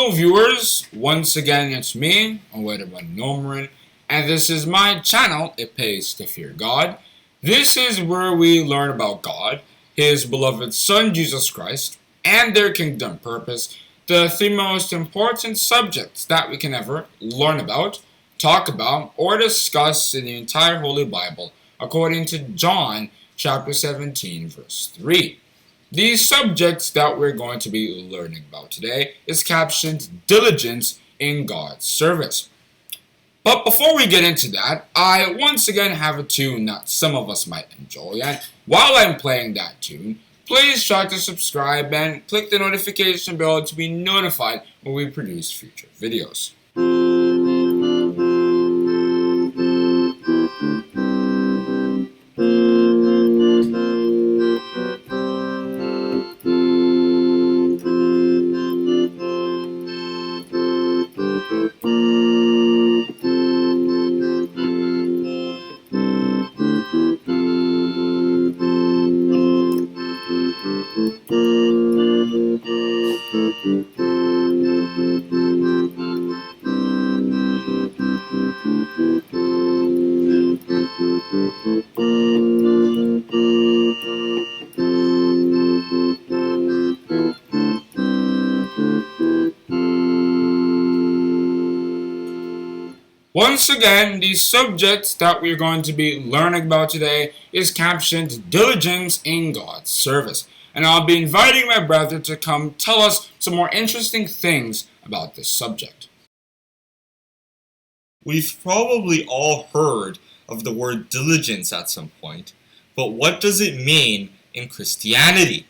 Hello viewers, once again it's me, Ewaenruwa Nomaren, and this is my channel, It Pays to Fear God. This is where we learn about God, His beloved Son Jesus Christ, and their kingdom purpose, the three most important subjects that we can ever learn about, talk about, or discuss in the entire Holy Bible, according to John chapter 17 verse 3. The subject that we're going to be learning about today is captioned Diligence in God's Service. But before we get into that, I once again have a tune that some of us might enjoy, and while I'm playing that tune, please try to subscribe and click the notification bell to be notified when we produce future videos. Once again, the subject that we're going to be learning about today is captioned Diligence in God's Service. And I'll be inviting my brother to come tell us some more interesting things about this subject. We've probably all heard of the word diligence at some point, but what does it mean in Christianity?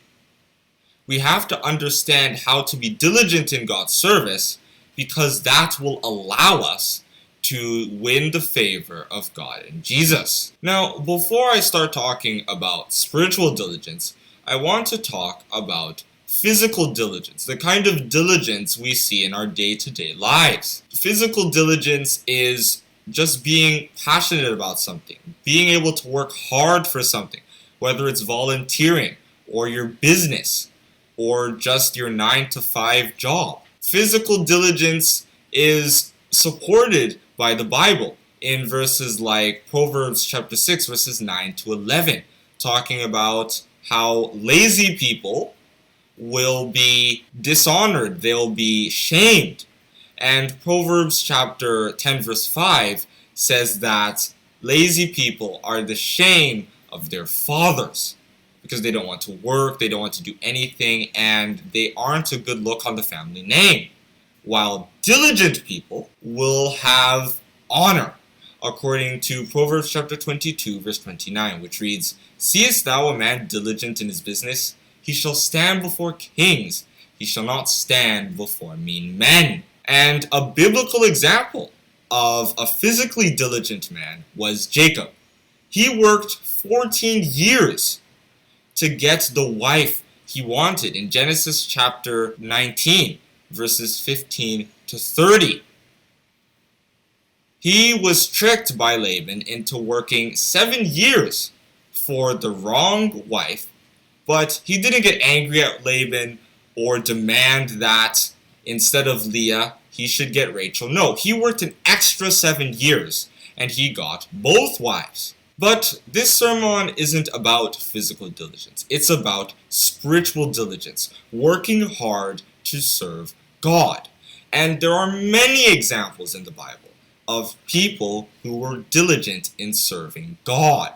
We have to understand how to be diligent in God's service because that will allow us to win the favor of God and Jesus. Now, before I start talking about spiritual diligence, I want to talk about physical diligence, the kind of diligence we see in our day-to-day lives. Physical diligence is just being passionate about something, being able to work hard for something, whether it's volunteering or your business or just your 9-to-5 job. Physical diligence is supported by the Bible in verses like Proverbs chapter 6 verses 9 to 11, talking about how lazy people will be dishonored, they'll be shamed. And Proverbs chapter 10 verse 5 says that lazy people are the shame of their fathers because they don't want to work, they don't want to do anything, and they aren't a good look on the family name. While diligent people will have honor, according to Proverbs chapter 22, verse 29, which reads, "Seest thou a man diligent in his business? He shall stand before kings. He shall not stand before mean men." And a biblical example of a physically diligent man was Jacob. He worked 14 years to get the wife he wanted in Genesis chapter 19. Verses 15 to 30. He was tricked by Laban into working 7 years for the wrong wife, but he didn't get angry at Laban or demand that instead of Leah, he should get Rachel. No, he worked an extra 7 years and he got both wives. But this sermon isn't about physical diligence. It's about spiritual diligence, working hard to serve God. And there are many examples in the Bible of people who were diligent in serving God.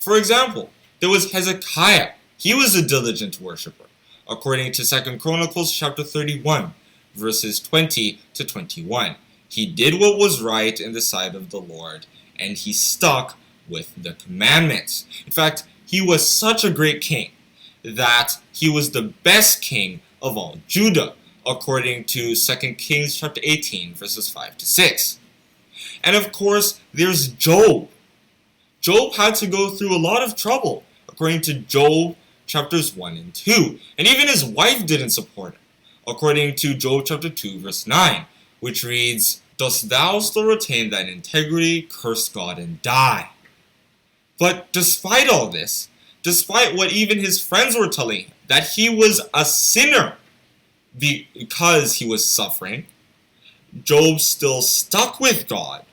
For example, there was Hezekiah. He was a diligent worshiper, according to 2 Chronicles chapter 31, verses 20 to 21. He did what was right in the sight of the Lord, and he stuck with the commandments. In fact, he was such a great king that he was the best king of all Judah, according to 2 Kings chapter 18, verses 5 to 6. And of course, there's Job. Job had to go through a lot of trouble, according to Job chapters 1 and 2. And even his wife didn't support him, according to Job chapter 2, verse 9, which reads, "Dost thou still retain thine integrity? Curse God and die." But despite all this, despite what even his friends were telling him, that he was a sinner, because he was suffering, Job still stuck with God,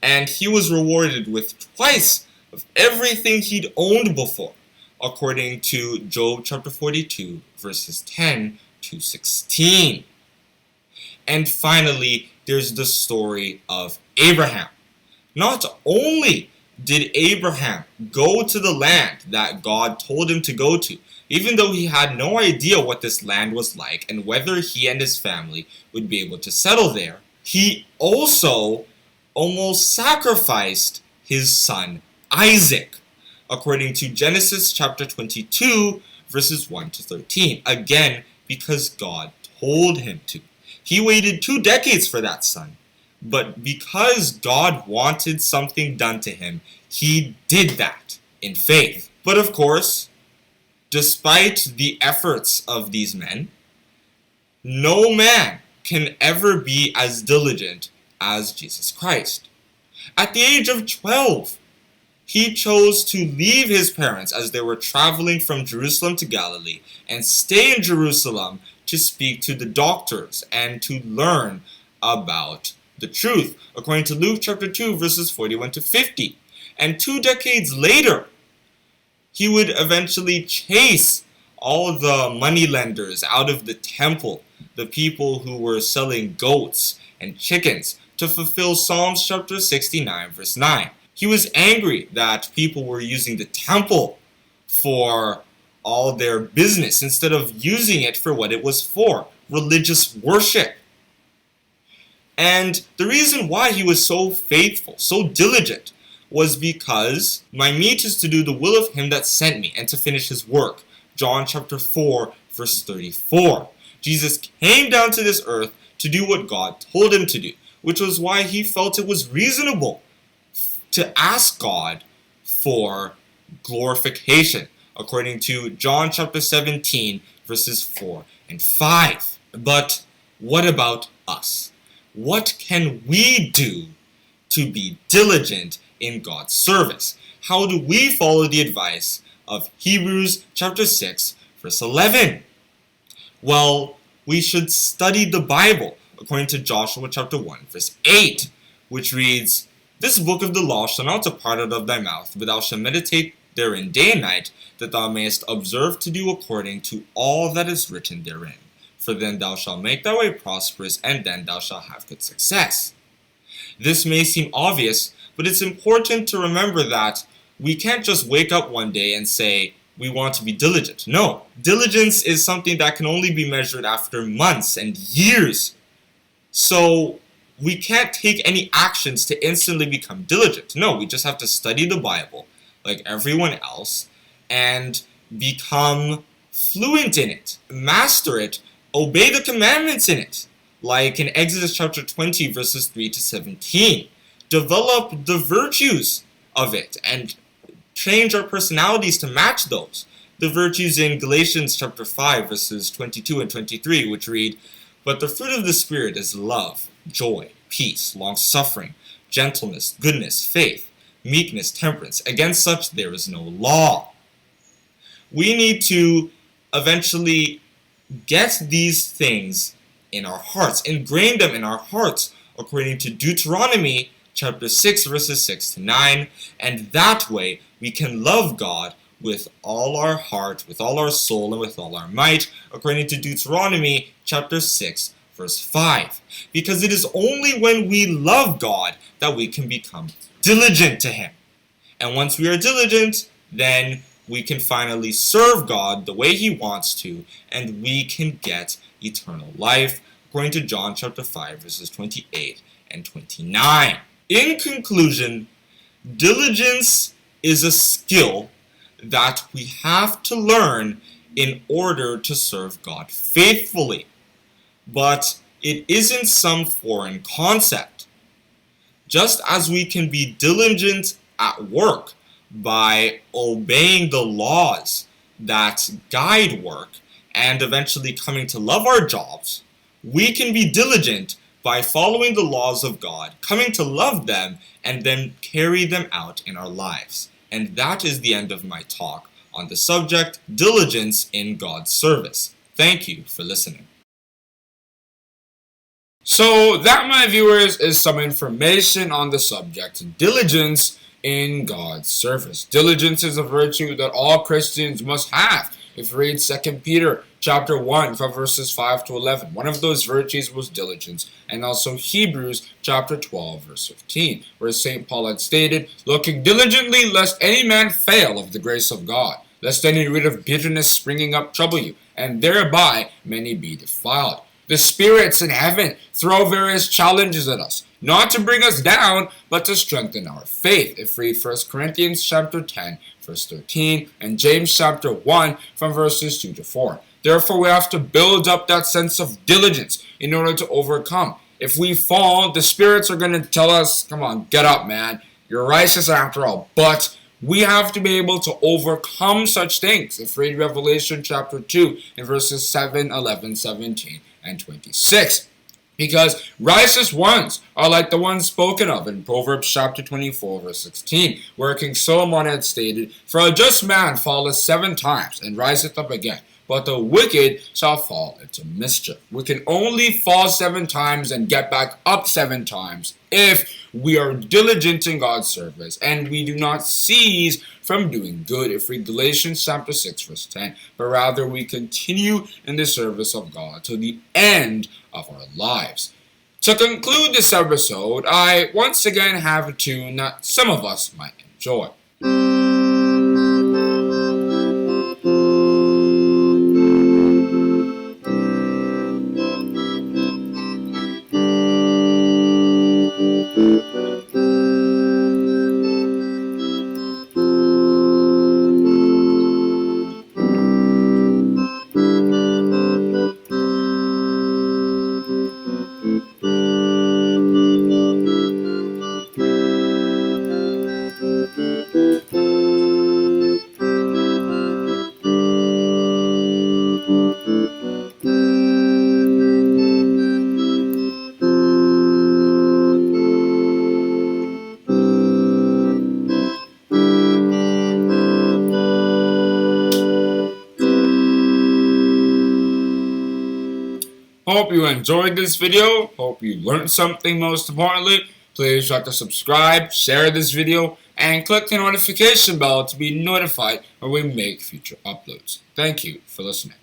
and he was rewarded with twice of everything he'd owned before, according to Job chapter 42, verses 10 to 16. And finally, there's the story of Abraham. Not only did Abraham go to the land that God told him to go to, even though he had no idea what this land was like and whether he and his family would be able to settle there, he also almost sacrificed his son Isaac, according to Genesis chapter 22, verses 1 to 13. Again, because God told him to. He waited 2 decades for that son, but because God wanted something done to him, he did that in faith. But of course, despite the efforts of these men, no man can ever be as diligent as Jesus Christ. At the age of 12, he chose to leave his parents as they were traveling from Jerusalem to Galilee and stay in Jerusalem to speak to the doctors and to learn about the truth, according to Luke chapter 2, verses 41 to 50. And 2 decades later, he would eventually chase all the moneylenders out of the temple, the people who were selling goats and chickens, to fulfill Psalms chapter 69, verse 9. He was angry that people were using the temple for all their business instead of using it for what it was for, religious worship. And the reason why he was so faithful, so diligent, was because my meat is to do the will of him that sent me and to finish his work. John chapter 4, verse 34. Jesus came down to this earth to do what God told him to do, which was why he felt it was reasonable to ask God for glorification, according to John chapter 17, verses 4 and 5. But what about us? What can we do to be diligent in God's service? How do we follow the advice of Hebrews chapter 6, verse 11? Well, we should study the Bible, according to Joshua chapter 1, verse 8, which reads, "This book of the law shall not depart out of thy mouth, but thou shalt meditate therein day and night, that thou mayest observe to do according to all that is written therein. For then thou shalt make thy way prosperous, and then thou shalt have good success." This may seem obvious, but it's important to remember that we can't just wake up one day and say, we want to be diligent. No, diligence is something that can only be measured after months and years. So we can't take any actions to instantly become diligent. No, we just have to study the Bible like everyone else and become fluent in it, master it, obey the commandments in it, like in Exodus chapter 20, verses 3 to 17. Develop the virtues of it and change our personalities to match those. The virtues in Galatians chapter 5, verses 22 and 23, which read, "But the fruit of the Spirit is love, joy, peace, long-suffering, gentleness, goodness, faith, meekness, temperance. Against such there is no law." We need to eventually get these things in our hearts, ingrain them in our hearts, according to Deuteronomy chapter 6, verses 6 to 9, and that way we can love God with all our heart, with all our soul, and with all our might, according to Deuteronomy chapter 6, verse 5. Because it is only when we love God that we can become diligent to Him. And once we are diligent, then we can finally serve God the way He wants to, and we can get eternal life, according to John chapter 5, verses 28 and 29. In conclusion, diligence is a skill that we have to learn in order to serve God faithfully. But it isn't some foreign concept. Just as we can be diligent at work by obeying the laws that guide work and eventually coming to love our jobs, we can be diligent by following the laws of God, coming to love them, and then carry them out in our lives. And that is the end of my talk on the subject, diligence in God's service. Thank you for listening. So that, my viewers, is some information on the subject diligence in God's service. Diligence is a virtue that all Christians must have. If you read 2 Peter chapter 1 from verses 5 to 11, one of those virtues was diligence. And also Hebrews chapter 12 verse 15, where St. Paul had stated, looking diligently lest any man fail of the grace of God, lest any root of bitterness springing up trouble you, and thereby many be defiled. The spirits in heaven throw various challenges at us, not to bring us down, but to strengthen our faith. If we read 1 Corinthians chapter 10, verse 13, and James chapter 1 from verses 2 to 4. Therefore, we have to build up that sense of diligence in order to overcome. If we fall, the spirits are going to tell us, come on, get up, man. You're righteous after all. But we have to be able to overcome such things. If we read Revelation chapter 2 in verses 7, 11, 17, and 26. Because righteous ones are like the ones spoken of in Proverbs chapter 24 verse 16, where King Solomon had stated, for a just man falleth 7 times and riseth up again, but the wicked shall fall into mischief. We can only fall 7 times and get back up 7 times if we are diligent in God's service and we do not cease from doing good. If we read Galatians chapter 6 verse 10, but rather we continue in the service of God to the end of our lives. To conclude this episode, I once again have a tune that some of us might enjoy. Hope you enjoyed this video. Hope you learned something most importantly. Please try to subscribe, share this video, and click the notification bell to be notified when we make future uploads. Thank you for listening.